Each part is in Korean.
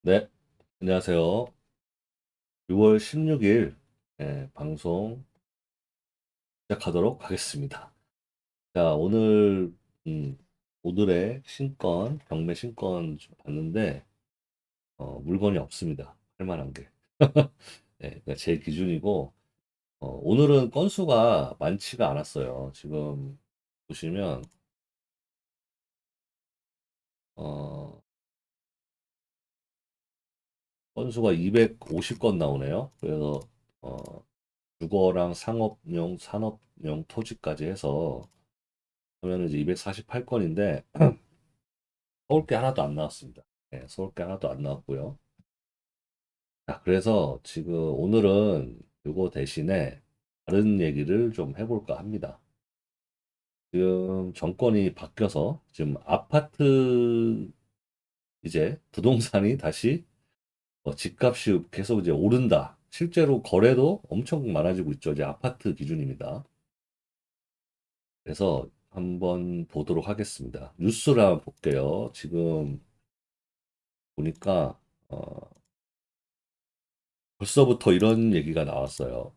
네, 안녕하세요. 6월 16일 방송 시작하도록 하겠습니다. 자, 음, 오늘의 신건, 경매 신건 좀 봤는데, 물건이 없습니다. 할 만한 게. 네, 그러니까 제 기준이고, 오늘은 건수가 많지가 않았어요. 지금 보시면, 어, 건수가 250건 나오네요. 그래서, 어, 주거랑 상업용, 산업용 토지까지 해서 하면 이제 248건인데 서울 게 하나도 안 나왔습니다. 네, 서울 게 하나도 안 나왔고요. 자, 그래서 지금 오늘은 이거 대신에 다른 얘기를 좀 해볼까 합니다. 지금 정권이 바뀌어서 지금 아파트 이제 부동산이 다시 집값이 계속 이제 오른다. 실제로 거래도 엄청 많아지고 있죠. 이제 아파트 기준입니다. 그래서 한번 보도록 하겠습니다. 뉴스를 한번 볼게요. 지금 보니까 벌써부터 이런 얘기가 나왔어요.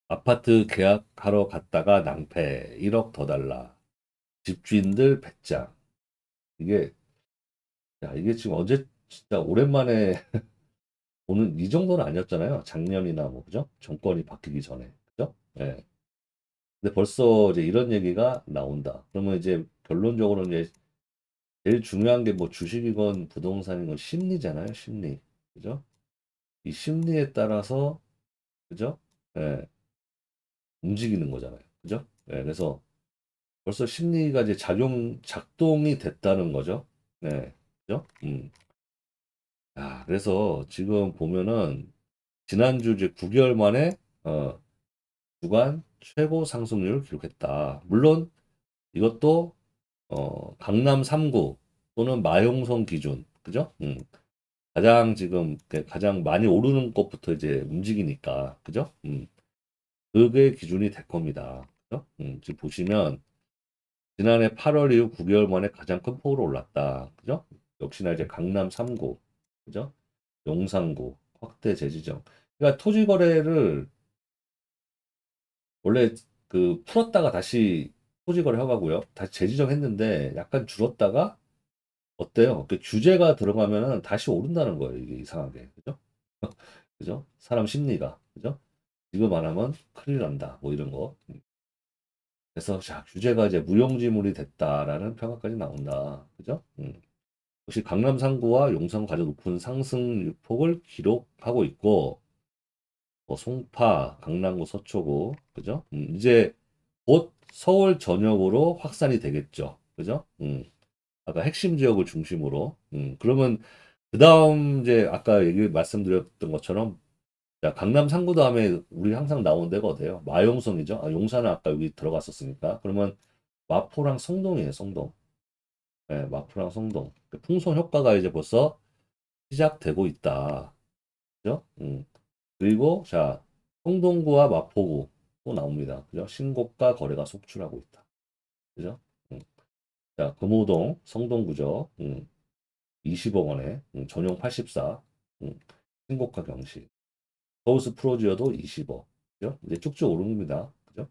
아파트 계약하러 갔다가 낭패 1억 더 달라. 집주인들 배짱. 이게 이게 지금 어제 진짜 오랜만에 보는 이 정도는 아니었잖아요. 작년이나 뭐 그죠? 정권이 바뀌기 전에. 그죠? 예. 근데 벌써 이제 이런 얘기가 나온다. 그러면 이제 결론적으로는 이제 제일 중요한 게 뭐 주식이건 부동산이건 심리잖아요. 심리. 그죠? 이 심리에 따라서 그죠? 예. 움직이는 거잖아요. 그죠? 예. 그래서 벌써 심리가 이제 작동이 됐다는 거죠. 네. 그죠? 그래서 지금 보면은 지난주 이제 9개월 만에 주간 최고 상승률을 기록했다. 물론 이것도 강남 3구 또는 마용성 기준, 그죠? 가장 지금 가장 많이 오르는 것부터 이제 움직이니까, 그죠? 그게 기준이 될 겁니다. 그죠? 지금 보시면 지난해 8월 이후 9개월 만에 가장 큰 폭으로 올랐다. 그죠? 역시나 이제 강남 3구, 그죠? 용산구, 확대 재지정. 그러니까 토지 거래를 원래 그 풀었다가 다시 토지 거래 허가고요. 다시 재지정했는데 약간 줄었다가 어때요? 그 규제가 들어가면은 다시 오른다는 거예요. 이게 이상하게. 그죠? 그죠? 사람 심리가. 그죠? 지금 안 하면 큰일 난다. 뭐 이런 거. 그래서 자, 규제가 이제 무용지물이 됐다라는 평가까지 나온다. 그죠? 역시 강남 상구와 용산 가장 높은 상승폭을 기록하고 있고 송파, 강남구, 서초구, 그죠? 이제 곧 서울 전역으로 확산이 되겠죠, 그죠? 아까 핵심 지역을 중심으로, 그러면 그 다음 이제 아까 얘기 말씀드렸던 것처럼 자, 강남 상구 다음에 우리 항상 나온 데가 어디예요? 마용성이죠. 용산은 아까 여기 들어갔었으니까 그러면 마포랑 성동이에요, 성동. 네, 마포랑 성동. 풍선 효과가 이제 벌써 시작되고 있다. 그죠? 그리고 자, 성동구와 마포구 또 나옵니다. 그죠? 신고가 거래가 속출하고 있다. 그죠? 음. 자, 금호동 성동구죠. 20억 원에 전용 84. 신고가 경시. 서울스 프로지어도 20억. 그죠? 이제 쭉쭉 오릅니다. 그죠?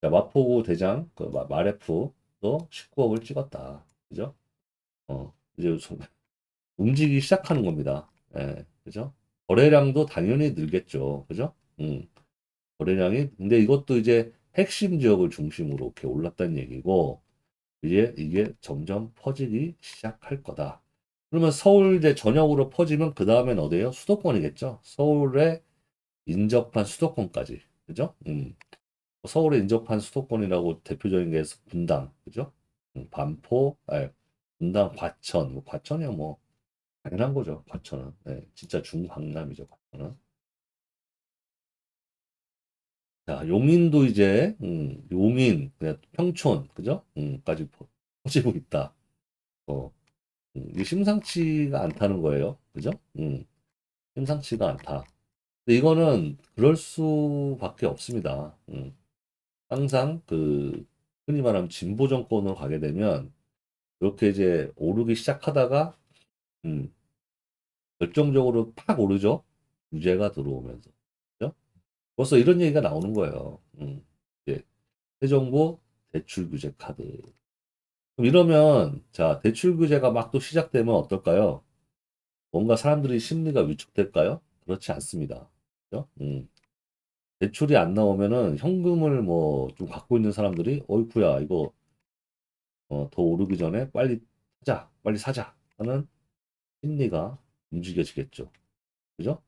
자, 마포구 대장 그 마레프도 19억을 찍었다. 그죠? 이제 움직이기 시작하는 겁니다. 예, 그죠? 거래량도 당연히 늘겠죠. 그죠? 거래량이 근데 이것도 이제 핵심 지역을 중심으로 이렇게 올랐다는 얘기고 이제 이게 점점 퍼지기 시작할 거다. 그러면 서울 이제 전역으로 퍼지면 그 다음엔 어디예요? 수도권이겠죠. 서울에 인접한 수도권까지. 그죠? 서울에 인접한 수도권이라고 대표적인 게 분당. 그죠? 반포, 분당, 과천. 뭐 과천이야 뭐 당연한 거죠. 과천은. 네, 진짜 중강남이죠. 과천은. 자, 용인도 이제 용인, 그냥 평촌, 그죠? 까지 퍼지고 있다. 어, 이게 심상치가 않다는 거예요. 그죠? 심상치가 않다. 근데 이거는 그럴 수밖에 없습니다. 항상 그 흔히 말하면 진보 정권으로 가게 되면 이렇게 이제 오르기 시작하다가 음, 결정적으로 팍 오르죠. 규제가 들어오면서. 그죠? 벌써 이런 얘기가 나오는 거예요. 이제 새 정부 대출 규제 카드. 그럼 이러면 자, 대출 규제가 막 또 시작되면 어떨까요? 뭔가 사람들이 심리가 위축될까요? 그렇지 않습니다. 그죠? 대출이 안 나오면은 현금을 뭐 좀 갖고 있는 사람들이 어이쿠야 이거 더 오르기 전에 빨리 사자, 빨리 사자 하는 심리가 움직여지겠죠. 그죠?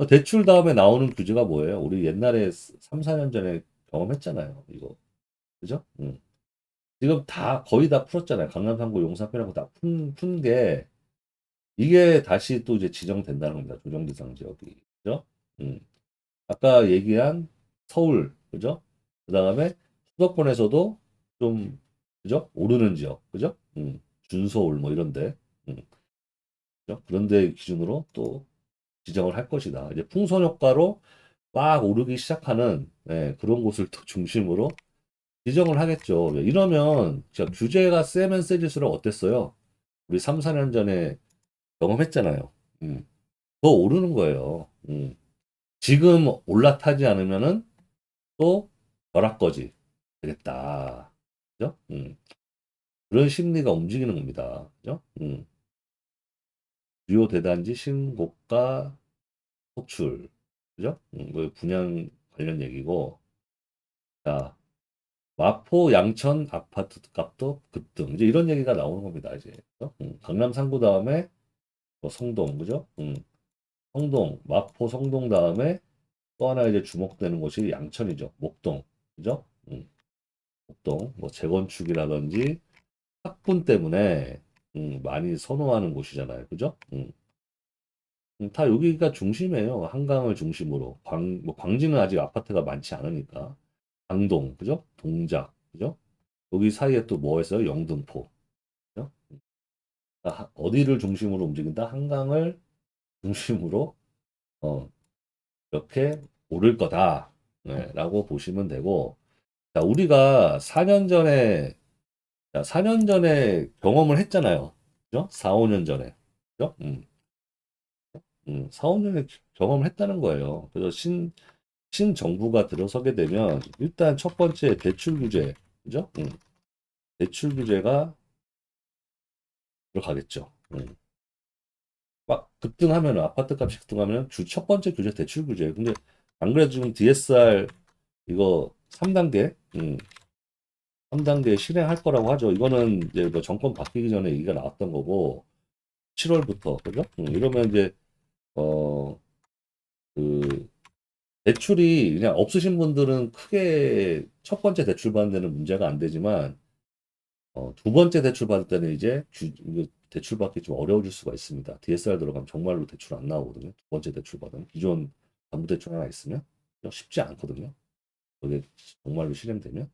대출 다음에 나오는 규제가 뭐예요? 우리 옛날에 3, 4년 전에 경험했잖아요. 이거. 그죠? 지금 다 거의 다 풀었잖아요. 강남 3구 용산표라고 다 푼 게 이게 다시 또 이제 지정된다는 겁니다. 조정 대상 지역이. 그죠? 음. 아까 얘기한 서울. 그죠? 그다음에 수도권에서도 좀 그죠? 오르는 지역. 그죠? 준서울 뭐 이런데. 음. 그죠? 그런데 기준으로 또 지정을 할 것이다. 이제 풍선 효과로 막 오르기 시작하는 그런 곳을 또 중심으로 지정을 하겠죠. 이러면 진짜 규제가 세면 세질수록 어땠어요? 우리 3, 4년 전에 경험했잖아요. 음, 더 오르는 거예요. 지금 올라타지 않으면은 또 벼락거지 되겠다. 그죠? 그런 심리가 움직이는 겁니다. 그죠? 주요 대단지 신고가 속출. 그죠? 그 분양 관련 얘기고. 자, 마포, 양천 아파트 값도 급등. 이제 이런 얘기가 나오는 겁니다. 이제 그죠? 강남 3구 다음에 뭐 성동, 그죠? 성동, 마포, 성동 다음에 또 하나 이제 주목되는 곳이 양천이죠. 목동, 그죠? 목동, 뭐 재건축이라든지 학군 때문에 많이 선호하는 곳이잖아요. 그죠? 다 여기가 중심이에요. 한강을 중심으로. 뭐 광진은 아직 아파트가 많지 않으니까. 강동, 그죠? 동작, 그죠? 여기 사이에 또 뭐 있어요? 영등포. 그죠? 어디를 중심으로 움직인다? 한강을 중심으로 어, 이렇게 오를 거다. 네, 라고 보시면 되고, 자, 우리가 4년 전에, 자, 4년 전에 경험을 했잖아요. 그죠? 4, 5년 전에. 그죠? 4, 5년에 경험을 했다는 거예요. 그래서 신정부가 들어서게 되면, 일단 첫 번째 대출 규제, 그죠? 대출 규제가 들어가겠죠. 막 급등하면 아파트 값이 급등하면 주 첫 번째 규제 대출 규제예요. 근데 안 그래도 지금 DSR 이거 3단계 3단계 실행할 거라고 하죠. 이거는 이제 뭐 정권 바뀌기 전에 얘기가 나왔던 거고 7월부터 그죠? 이러면 이제 어 그 대출이 그냥 없으신 분들은 크게 첫 번째 대출 받는 데는 문제가 안 되지만 두 번째 대출 받을 때는 이제 이거 대출 받기 좀 어려워질 수가 있습니다. DSR 들어가면 정말로 대출 안 나오거든요. 두 번째 대출 받으면 기존 담보대출 하나 있으면 쉽지 않거든요. 그게 정말로 실행되면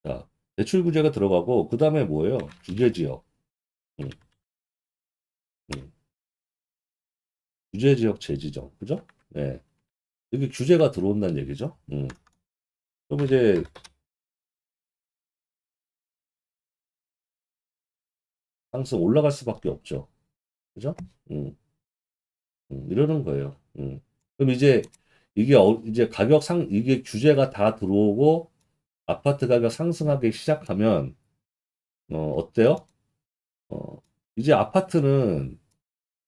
자 대출 규제가 들어가고 그 다음에 뭐예요? 규제 지역, 음, 음. 규제 지역 재지정, 그죠? 네, 여기 규제가 들어온다는 얘기죠. 그럼 이제 상승 올라갈 수밖에 없죠. 그죠? 음, 이러는 거예요. 그럼 이제 이게 이제 가격 이게 규제가 다 들어오고 아파트 가격 상승하기 시작하면 어때요? 어, 이제 아파트는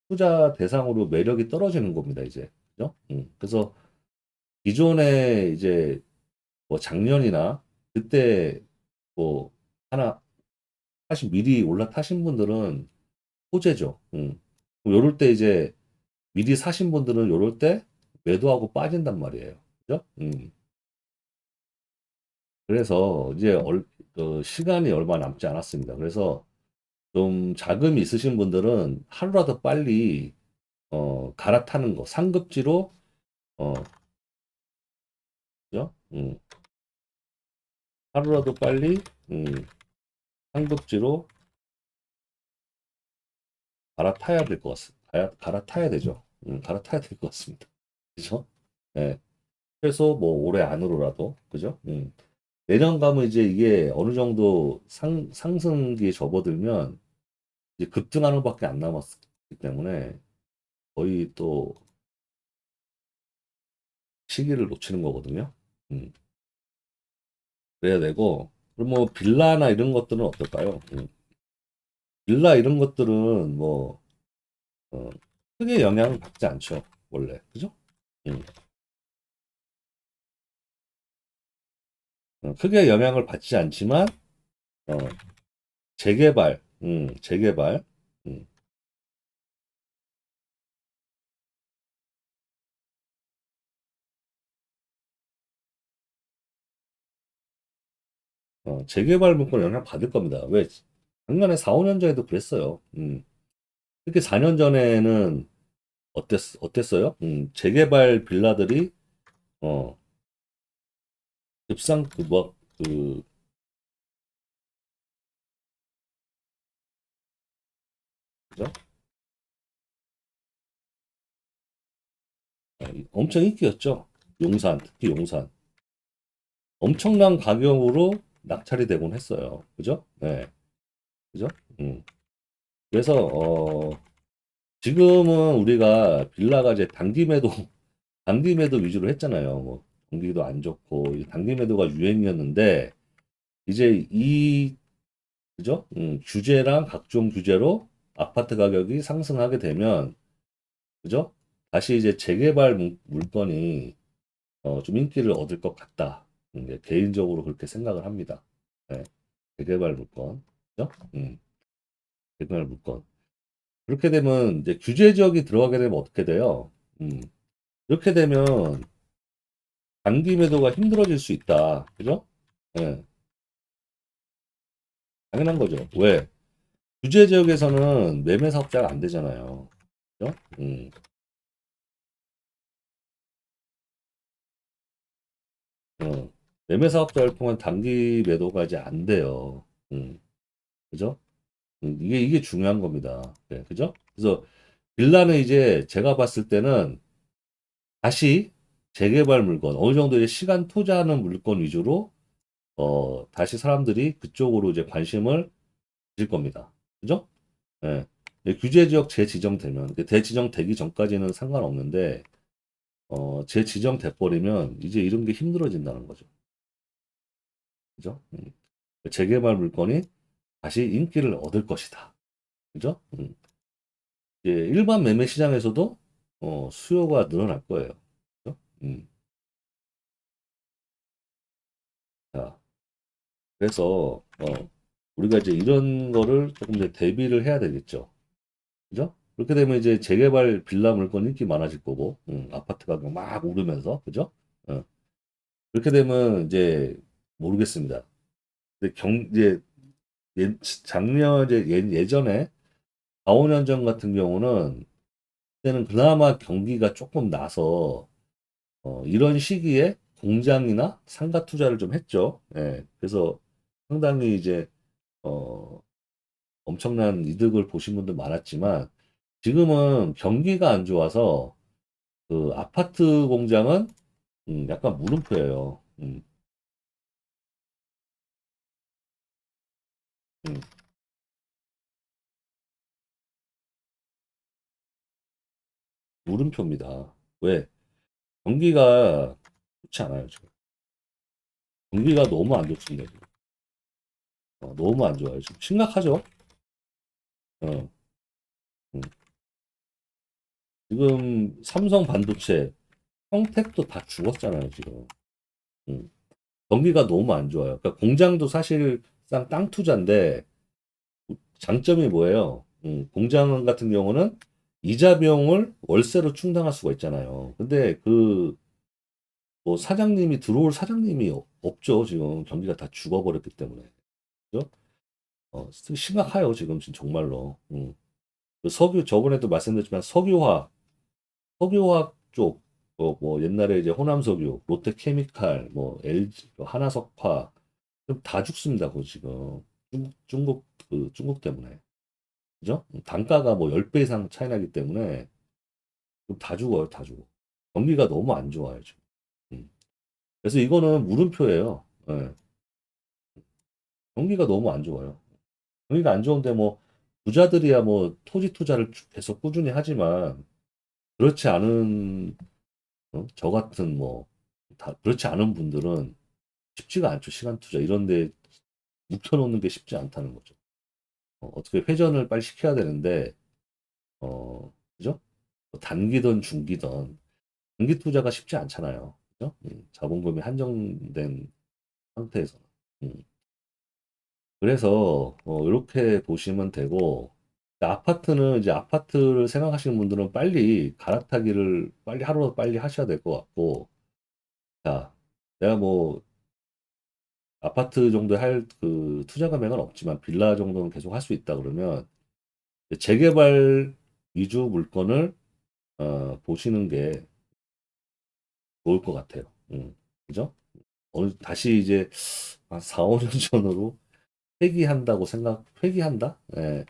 투자 대상으로 매력이 떨어지는 겁니다, 이제. 그죠? 그래서 기존에 이제 뭐 작년이나 그때 뭐 하나 사실 미리 올라타신 분들은 호재죠. 요럴 때 이제 미리 사신 분들은 요럴 때 매도하고 빠진단 말이에요. 그죠? 그래서 이제 시간이 얼마 남지 않았습니다. 그래서 좀 자금이 있으신 분들은 하루라도 빨리 갈아타는 거 상급지로 어 그죠? 하루라도 빨리 음, 상급지로 갈아타야 될 것 같습니다. 갈아타야 되죠. 갈아타야 될 것 같습니다. 그죠? 네. 최소 뭐 올해 안으로라도 그죠? 내년 가면 이제 이게 어느 정도 상승기에 접어들면 이제 급등하는 것밖에 안 남았기 때문에 거의 또 시기를 놓치는 거거든요. 음, 그래야 되고, 그럼 뭐 빌라나 이런 것들은 어떨까요? 빌라 이런 것들은 뭐 어, 크게 영향을 받지 않죠, 원래. 그죠? 음, 크게 영향을 받지 않지만 어, 재개발, 음, 재개발 문건 영향 받을 겁니다. 왜? 작년에 4, 5년 전에도 그랬어요. 특히 4년 전에는 어땠어요? 재개발 빌라들이 어, 급상 그죠? 엄청 인기였죠. 용산, 특히 용산. 엄청난 가격으로 낙찰이 되곤 했어요. 그죠? 네. 그죠? 음. 그래서 지금은 우리가 빌라가 이제 단기 매도 단기 매도 위주로 했잖아요. 뭐 경기도 안 좋고 이 단기 매도가 유행이었는데 이제 이 그죠? 규제랑 각종 규제로 아파트 가격이 상승하게 되면 그죠? 다시 이제 재개발 물건이 좀 인기를 얻을 것 같다. 개인적으로 그렇게 생각을 합니다. 네. 재개발 물건, 그죠? 재개발 물건. 그렇게 되면 이제 규제 지역이 들어가게 되면 어떻게 돼요? 음, 이렇게 되면 단기 매도가 힘들어질 수 있다. 그죠? 예, 당연한 거죠. 왜? 규제 지역에서는 매매 사업자가 안 되잖아요. 그죠? 어, 매매 사업자를 통한 단기 매도가 이제 안 돼요. 그죠? 이게 중요한 겁니다. 네, 그죠? 그래서 빌라는 이제 제가 봤을 때는 다시 재개발 물건, 어느 정도 이제 시간 투자하는 물건 위주로 다시 사람들이 그쪽으로 이제 관심을 가질 겁니다. 그죠? 예. 규제 지역 재지정되면, 대지정되기 전까지는 상관없는데, 재지정돼 버리면 이제 이런 게 힘들어진다는 거죠. 그죠? 재개발 물건이 다시 인기를 얻을 것이다. 그죠? 예, 일반 매매 시장에서도 수요가 늘어날 거예요. 그죠? 자, 그래서 우리가 이제 이런 거를 조금 이제 대비를 해야 되겠죠. 그죠? 그렇게 되면 이제 재개발 빌라 물건 인기 많아질 거고, 아파트 가격 막 오르면서, 그죠? 어, 그렇게 되면 이제 모르겠습니다. 근데 이제 작년 예전에 4, 5년 전 같은 경우는 그때는 그나마 경기가 조금 나서 이런 시기에 공장이나 상가 투자를 좀 했죠. 예, 그래서 상당히 이제 어, 엄청난 이득을 보신 분들 많았지만 지금은 경기가 안 좋아서 그 아파트 공장은 약간 물음표예요. 음, 물음표입니다. 왜? 경기가 좋지 않아요, 지금. 경기가 너무 안 좋습니다, 지금. 너무 안 좋아요. 지금 심각하죠? 어, 음. 지금 삼성 반도체, 평택도 다 죽었잖아요, 지금. 음. 경기가 너무 안 좋아요. 그러니까 공장도 사실상 땅 투자인데 장점이 뭐예요? 공장 같은 경우는 이자 비용을 월세로 충당할 수가 있잖아요. 근데 그 뭐 사장님이 들어올 사장님이 없죠. 지금 경기가 다 죽어버렸기 때문에. 그죠? 심각해요. 지금 정말로. 그 저번에도 말씀드렸지만 석유화학 쪽, 뭐 옛날에 이제 호남석유, 롯데케미칼, 뭐 LG, 하나석화 다 죽습니다. 그 지금 중국 때문에. 그죠? 단가가 뭐 10배 이상 차이 나기 때문에 다 죽어요. 다 죽어. 경기가 너무 안 좋아요. 지금. 음. 그래서 이거는 물음표예요. 예. 경기가 너무 안 좋아요. 경기가 안 좋은데 뭐 부자들이야 뭐 토지 투자를 계속 꾸준히 하지만 그렇지 않은 저 같은 뭐 다 그렇지 않은 분들은 쉽지가 않죠. 시간 투자 이런 데 묵혀놓는 게 쉽지 않다는 거죠. 어떻게 회전을 빨리 시켜야 되는데 그죠? 뭐 단기든 중기든 단기 투자가 쉽지 않잖아요. 그죠? 자본금이 한정된 상태에서. 음. 그래서 이렇게 보시면 되고 아파트는 이제 아파트를 생각하시는 분들은 빨리 갈아타기를 빨리 하루 빨리 하셔야 될 것 같고 자 내가 뭐 아파트 정도 할 그 투자 금액은 없지만 빌라 정도는 계속 할 수 있다 그러면 재개발 위주 물건을 보시는 게 좋을 것 같아요. 그죠? 다시 이제 한 4, 5년 전으로 회귀한다? 네,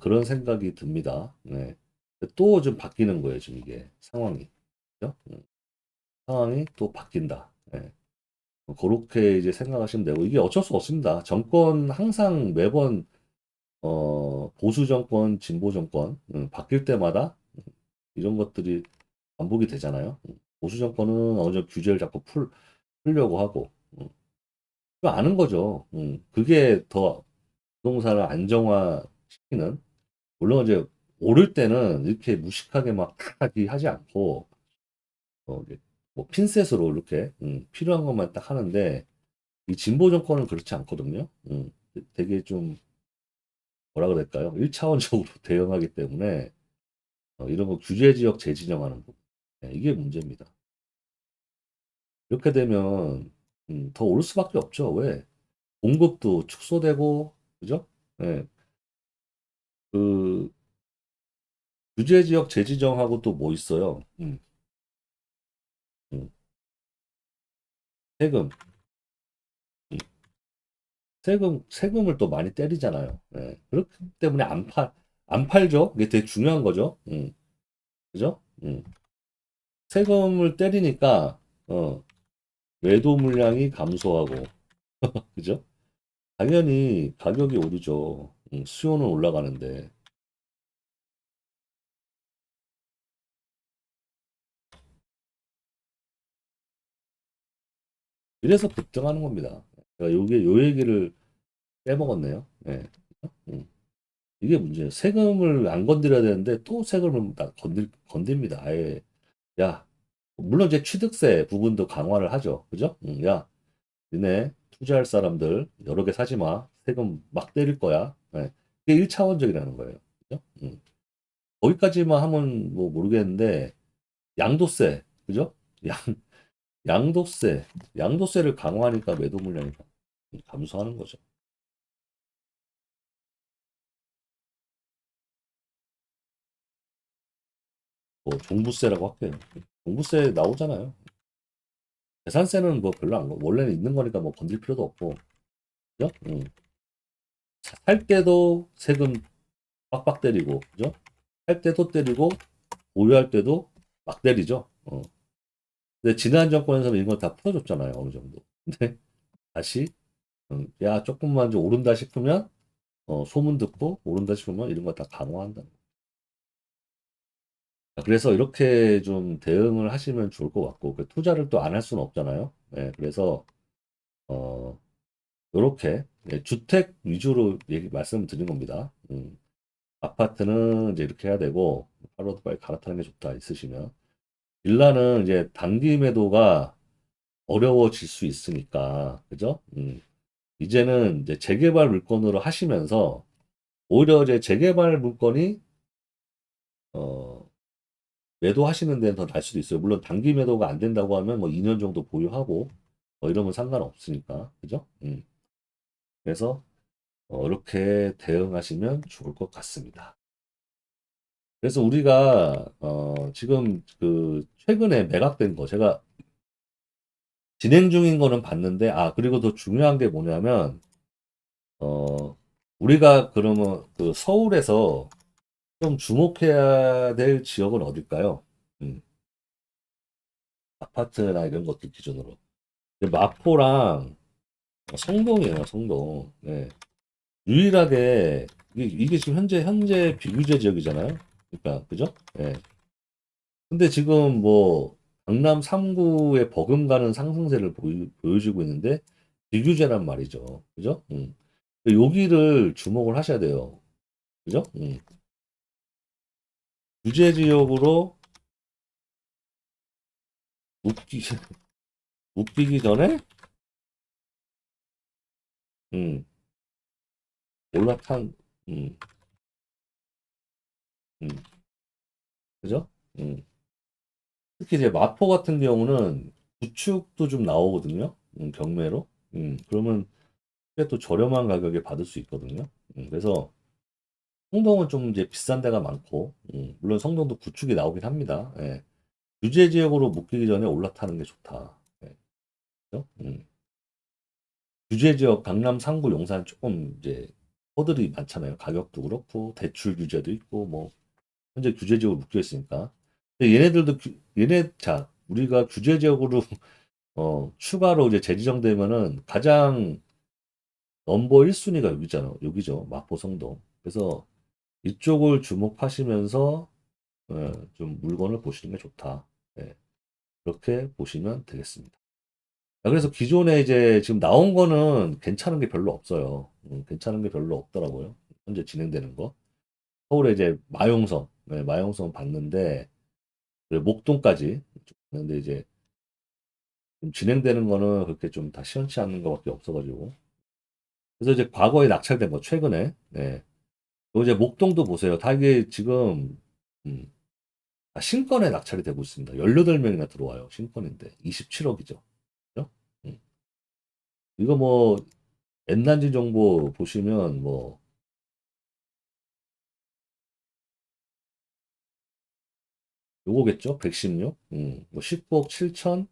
그런 생각이 듭니다. 네. 또 좀 바뀌는 거예요, 지금 이게 상황이. 그죠? 상황이 또 바뀐다. 네. 그렇게 이제 생각하시면 되고, 이게 어쩔 수 없습니다. 정권 항상 매번, 보수 정권, 진보 정권, 바뀔 때마다 이런 것들이 반복이 되잖아요. 보수 정권은 어느 정도 규제를 자꾸 풀려고 하고, 그거 아는 거죠. 그게 더 부동산을 안정화시키는, 물론 이제 오를 때는 이렇게 무식하게 막 하지 않고, 이제 뭐 핀셋으로 이렇게 필요한 것만 딱 하는데, 이 진보 정권은 그렇지 않거든요. 되게 좀 뭐라 그럴까요? 1차원적으로 대응하기 때문에 이런 거 규제 지역 재진영하는 거. 네, 이게 문제입니다. 이렇게 되면 더 오를 수밖에 없죠. 왜? 공급도 축소되고, 그죠? 네, 그 규제 지역 재지정하고 또 뭐 있어요? 음, 세금, 음, 세금을 또 많이 때리잖아요. 네, 그렇기 때문에 안 팔죠. 이게 되게 중요한 거죠. 그죠? 세금을 때리니까 매도 물량이 감소하고, 그죠? 당연히 가격이 오르죠. 수요는 올라가는데. 이래서 급등하는 겁니다. 제가 요 얘기를 빼먹었네요. 네. 음, 이게 문제예요. 세금을 안 건드려야 되는데 또 세금을 건듭니다. 아예. 야, 물론 이제 취득세 부분도 강화를 하죠. 그죠? 야, 니네 투자할 사람들 여러 개 사지 마. 세금 막 때릴 거야. 네. 그게 1차원적이라는 거예요. 그죠? 거기까지만 하면 뭐 모르겠는데 양도세, 그죠? 양, 양도세를 강화하니까 매도 물량이 감소하는 거죠. 뭐 종부세라고 할게요. 종부세 나오잖아요. 재산세는 뭐 별로 원래는 있는 거니까 뭐 건들 필요도 없고, 그죠? 살 때도 세금 빡빡 때리고, 그죠? 살 때도 때리고, 보유할 때도 막 때리죠. 근데 지난 정권에서는 이런 거 다 풀어줬잖아요, 어느 정도. 근데 다시, 야, 조금만 좀 오른다 싶으면, 소문 듣고, 오른다 싶으면 이런 거 다 강화한다. 그래서 이렇게 좀 대응을 하시면 좋을 것 같고, 그 투자를 또 안 할 수는 없잖아요. 네, 그래서, 어, 요렇게, 주택 위주로 말씀을 드린 겁니다. 아파트는 이제 이렇게 해야 되고, 하루도 빨리 갈아타는 게 좋다 있으시면. 빌라는 이제 단기 매도가 어려워질 수 있으니까, 그죠? 이제는 이제 재개발 물건으로 하시면서, 오히려 이제 재개발 물건이, 어, 매도하시는 데는 더 날 수도 있어요. 물론 단기 매도가 안 된다고 하면 뭐 2년 정도 보유하고, 이러면 상관없으니까, 그죠? 그래서, 이렇게 대응하시면 좋을 것 같습니다. 그래서 우리가 지금 그 최근에 매각된 거 제가 진행 중인 거는 봤는데 그리고 더 중요한 게 뭐냐면 어 우리가 그러면 그 서울에서 좀 주목해야 될 지역은 어딜까요? 음, 아파트나 이런 것들 기준으로 마포랑 성동이에요, 성동. 네. 유일하게 이게 지금 현재 비규제 지역이잖아요. 그러니까 그죠? 예. 근데 지금 뭐 강남 3구에 버금가는 상승세를 보여주고 있는데 비규제란 말이죠. 그죠? 여기를 주목을 하셔야 돼요. 그죠? 규제 지역으로 묶기, 묶이기 전에 음, 올라탄 음, 음, 그죠? 음. 특히 이제 마포 같은 경우는 구축도 좀 나오거든요. 경매로. 그러면 꽤 또 저렴한 가격에 받을 수 있거든요. 그래서 성동은 좀 이제 비싼 데가 많고, 물론 성동도 구축이 나오긴 합니다. 예. 규제 지역으로 묶이기 전에 올라타는 게 좋다. 예. 그죠? 규제 지역 강남 상구 용산 조금 이제 허들이 많잖아요. 가격도 그렇고 대출 규제도 있고 뭐 현재 규제 지역으로 묶여 있으니까. 근데 얘네들도 자 우리가 규제 지역으로 추가로 이제 재지정되면은 가장 넘버 1순위가 여기잖아. 여기죠. 마포 성동. 그래서 이쪽을 주목하시면서 좀 물건을 보시는 게 좋다. 예, 그렇게 보시면 되겠습니다. 그래서 기존에 이제 지금 나온 거는 괜찮은 게 별로 없어요. 괜찮은 게 별로 없더라고요. 현재 진행되는 거. 서울에 이제 마용성, 마용성 봤는데 그리고 목동까지. 근데 이제 좀 진행되는 거는 그렇게 좀 다 시원치 않는 것밖에 없어가지고. 그래서 이제 과거에 낙찰된 거 최근에. 네. 그리고 이제 목동도 보세요. 다 이게 지금 음, 다 신건에 낙찰이 되고 있습니다. 18명이나 들어와요. 신건인데 27억이죠. 그죠? 음. 이거 뭐 엔단지 정보 보시면 뭐 요거겠죠? 116. 뭐 19억 7천.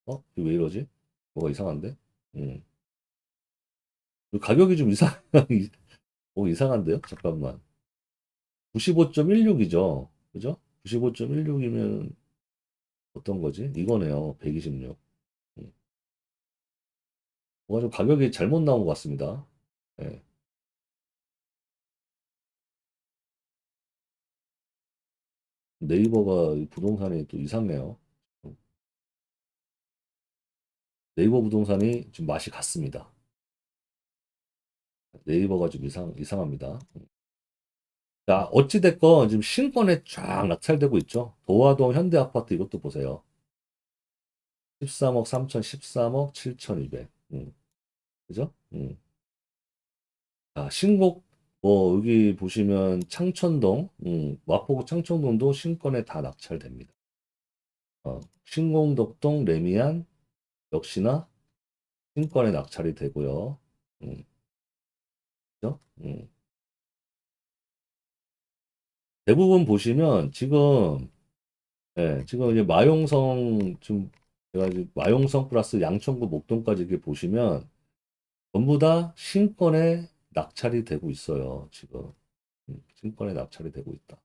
어, 이거 왜 이러지? 뭐가 이상한데? 음. 이 가격이 좀 이상한데요? 잠깐만. 95.16이죠. 그죠? 95.16이면 어떤 거지? 이거네요. 126. 음. 뭔가 좀 가격이 잘못 나온 것 같습니다. 예. 네이버가 이 부동산이 또 이상해요. 네이버 부동산이 좀 맛이 갔습니다. 네이버가 좀 이상합니다. 자, 어찌됐건 지금 신권에 쫙 낙찰되고 있죠. 도화동 현대아파트 이것도 보세요. 13억 3천, 13억 7,200. 그죠? 자, 신곡, 뭐, 여기 보시면 창천동, 마포구 창천동도 신권에 다 낙찰됩니다. 신공덕동, 레미안, 역시나 신권에 낙찰이 되고요. 음, 그죠? 대부분 보시면 지금, 지금 이제 마용성, 좀, 제가 이제 마용성 플러스 양천구 목동까지 이렇게 보시면 전부 다 신권에 낙찰이 되고 있어요. 지금. 신권에 낙찰이 되고 있다.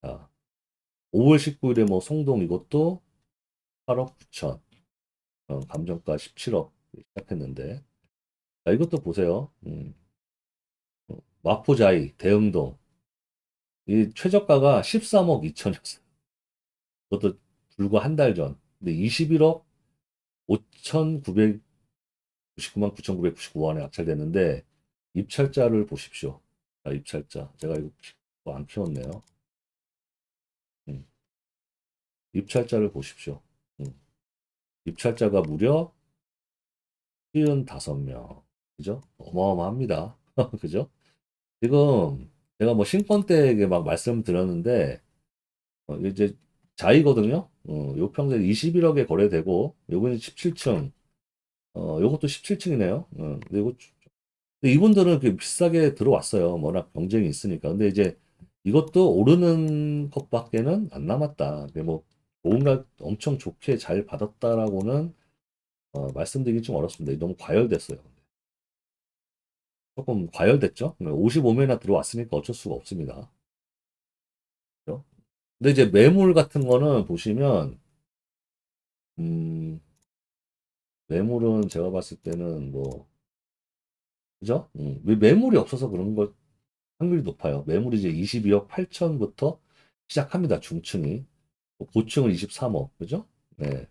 자, 5월 19일에 뭐 송동 이것도 8억 9천, 감정가 17억 시작했는데, 자, 이것도 보세요. 마포자이, 대흥동. 이 최저가가 13억 2천이었어요. 그것도 불과 한 달 전. 근데 21억 5,999만 9,999원에 낙찰됐는데, 입찰자를 보십시오. 자, 입찰자. 제가 이거 안 키웠네요. 음, 입찰자를 보십시오. 음, 입찰자가 무려 35명. 그죠? 어마어마합니다. 그죠? 지금 제가 뭐 신권 때 이게 막 말씀드렸는데 이제 자이거든요. 요 평생 21억에 거래되고 요거는 17층. 요것도 17층이네요. 근데 근데 이분들은 이렇게 비싸게 들어왔어요. 워낙 경쟁이 있으니까. 근데 이제 이것도 오르는 것밖에는 안 남았다. 근데 뭐 뭔가 엄청 좋게 잘 받았다라고는 말씀드리기 좀 어렵습니다. 너무 과열됐어요. 조금 과열됐죠? 55매나 들어왔으니까 어쩔 수가 없습니다. 그죠? 근데 이제 매물 같은 거는 보시면, 음, 매물은 제가 봤을 때는 뭐, 그죠? 왜 매물이 없어서 그런 거, 확률이 높아요. 매물이 이제 22억 8천부터 시작합니다. 중층이. 고층은 23억, 그죠? 네,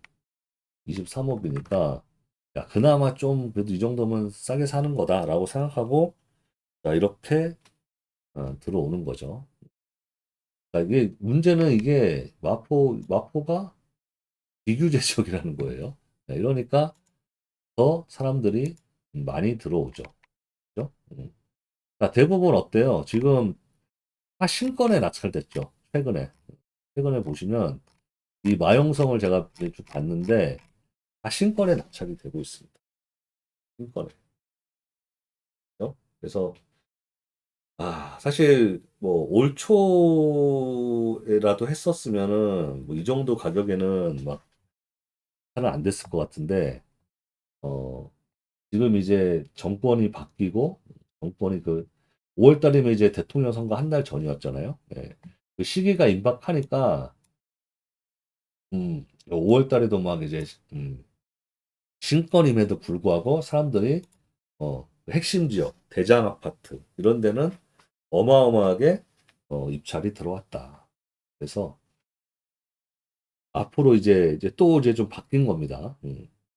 23억이니까 야, 그나마 좀 그래도 이 정도면 싸게 사는 거다라고 생각하고 자, 이렇게 들어오는 거죠. 그러니까 이게 문제는 이게 마포가 비규제 지역이라는 거예요. 네, 이러니까 더 사람들이 많이 들어오죠. 그죠? 그러니까 대부분 어때요? 지금 다 신권에 낙찰됐죠. 최근에 보시면 이 마용성을 제가 이제 쭉 봤는데 다 신권에 낙찰이 되고 있습니다. 신권에. 그죠? 그래서 사실 뭐 올 초에라도 했었으면은 뭐 이 정도 가격에는 막 하나 안 됐을 것 같은데 어 지금 이제 정권이 바뀌고 정권이 그 5월 달이면 이제 대통령 선거 한 달 전이었잖아요. 예. 그 시기가 임박하니까 5월 달에도 막 이제 신권임에도 불구하고 사람들이 핵심 지역, 대장 아파트 이런 데는 어마어마하게 입찰이 들어왔다. 그래서 앞으로 이제 또 이제 좀 바뀐 겁니다.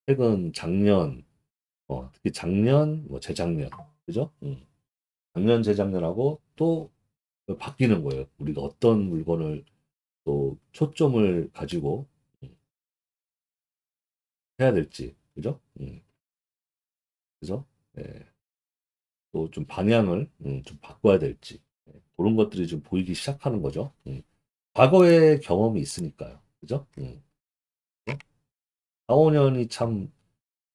최근 작년, 특히 작년, 뭐 재작년, 그죠? 작년, 재작년하고 또 바뀌는 거예요. 우리가 어떤 물건을 또 초점을 가지고 해야 될지, 그죠? 그죠? 예, 또좀 방향을 좀 바꿔야 될지 그런 것들이 좀 보이기 시작하는 거죠. 과거의 경험이 있으니까요. 그죠? 4, 5년이 참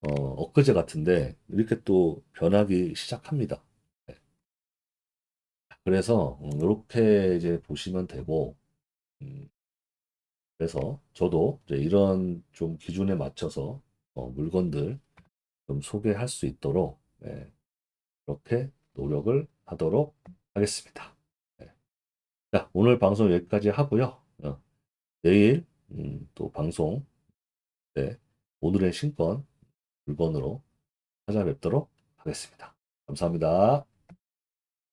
엊그제 같은데 이렇게 또 변하기 시작합니다. 네. 그래서 이렇게 이제 보시면 되고 음, 그래서 저도 이제 이런 좀 기준에 맞춰서 물건들 좀 소개할 수 있도록 그렇게 노력을 하도록 하겠습니다. 네. 자, 오늘 방송 여기까지 하고요. 내일 또 방송 때 오늘의 신권 물건으로 찾아뵙도록 하겠습니다. 감사합니다.